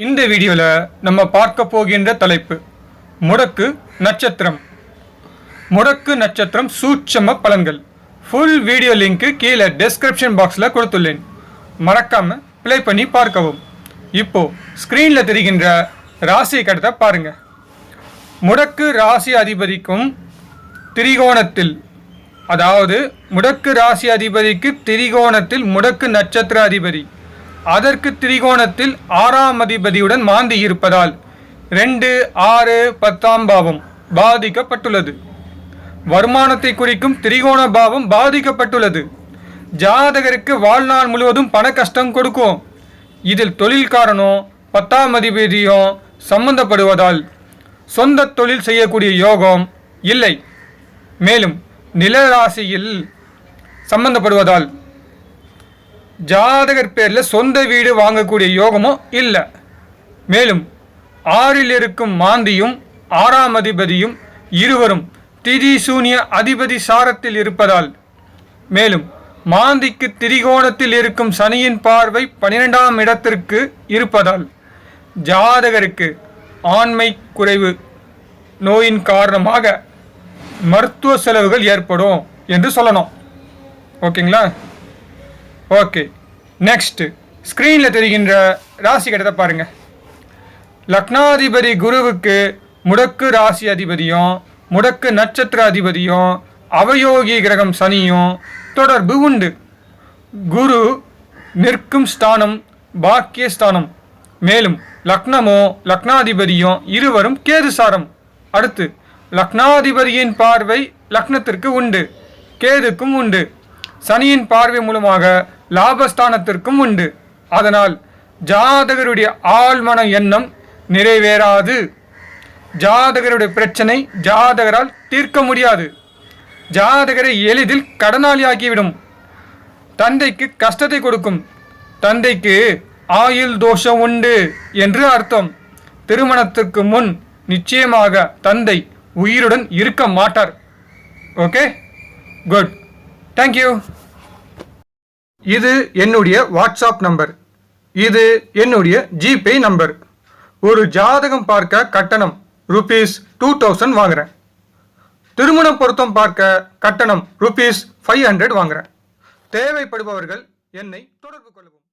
இந்த வீடியோவில் நம்ம பார்க்க போகின்ற தலைப்பு முடக்கு நட்சத்திரம். முடக்கு நட்சத்திரம் சூட்சம பலன்கள். ஃபுல் வீடியோ லிங்க்கு கீழே டெஸ்கிரிப்ஷன் பாக்ஸில் கொடுத்துள்ளேன். மறக்காமல் ப்ளே பண்ணி பார்க்கவும். இப்போது ஸ்க்ரீனில் தெரிகின்ற ராசி கட்டத்தை பாருங்கள். முடக்கு ராசி அதிபதிக்கும் திரிகோணத்தில், அதாவது முடக்கு ராசி அதிபதிக்கு திரிகோணத்தில் முடக்கு நட்சத்திர அதிபதி, அதற்கு திரிகோணத்தில் 6ஆம் அதிபதியுடன் மாந்தி இருப்பதால் 2, 6, 10ஆம் பாவம் பாதிக்கப்பட்டுள்ளது. வருமானத்தை குறிக்கும் திரிகோண பாவம் பாதிக்கப்பட்டுள்ளது. ஜாதகருக்கு வாழ்நாள் முழுவதும் பண கஷ்டம் கொடுக்கும். இதில் தொழில்காரனும் 10ஆம் அதிபதியும் சம்பந்தப்படுவதால் சொந்த தொழில் செய்யக்கூடிய யோகம் இல்லை. மேலும் நிலராசியில் சம்பந்தப்படுவதால் ஜாதகர் பேரில் சொந்த வீடு வாங்கக்கூடிய யோகமும் இல்லை. மேலும் 6இல் இருக்கும் மாந்தியும் 6ஆம் அதிபதியும் இருவரும் திதி சூனிய அதிபதி சாரத்தில் இருப்பதால், மேலும் மாந்திக்கு திரிகோணத்தில் இருக்கும் சனியின் பார்வை 12ஆம் இடத்திற்கு இருப்பதால் ஜாதகருக்கு ஆண்மை குறைவு நோயின் காரணமாக மருத்துவ செலவுகள் ஏற்படும் என்று சொல்லணும். ஓகேங்களா? ஓகே, நெக்ஸ்ட் ஸ்க்ரீனில் தெரிகின்ற ராசி கட்டத்தை பாருங்கள். லக்னாதிபதி குருவுக்கு முடக்கு ராசி அதிபதியும் முடக்கு நட்சத்திர அதிபதியும் அவயோகி கிரகம் சனியும் தொடர்பு உண்டு. குரு நிற்கும் ஸ்தானம் பாக்கியஸ்தானம். மேலும் லக்னமோ லக்னாதிபதியும் இருவரும் கேதுசாரம். அடுத்து லக்னாதிபதியின் பார்வை லக்னத்திற்கு உண்டு, கேதுக்கும் உண்டு. சனியின் பார்வை மூலமாக லாபஸ்தானத்திற்கும் உண்டு. அதனால் ஜாதகருடைய ஆழ்மன எண்ணம் நிறைவேறாது. ஜாதகருடைய பிரச்சனை ஜாதகரால் தீர்க்க முடியாது. ஜாதகரை எளிதில் கடனாளியாக்கிவிடும். தந்தைக்கு கஷ்டத்தை கொடுக்கும். தந்தைக்கு ஆயுள் தோஷம் உண்டு என்று அர்த்தம். திருமணத்திற்கு முன் நிச்சயமாக தந்தை உயிருடன் இருக்க மாட்டார். Okay, good, thank you. இது என்னுடைய வாட்ஸ்அப் நம்பர், இது என்னுடைய ஜிபே நம்பர். ஒரு ஜாதகம் பார்க்க கட்டணம் ₹2000 வாங்குறேன். திருமண பொருத்தம் பார்க்க கட்டணம் ₹500 வாங்குறேன். தேவைப்படுபவர்கள் என்னை தொடர்பு கொள்ளவும்.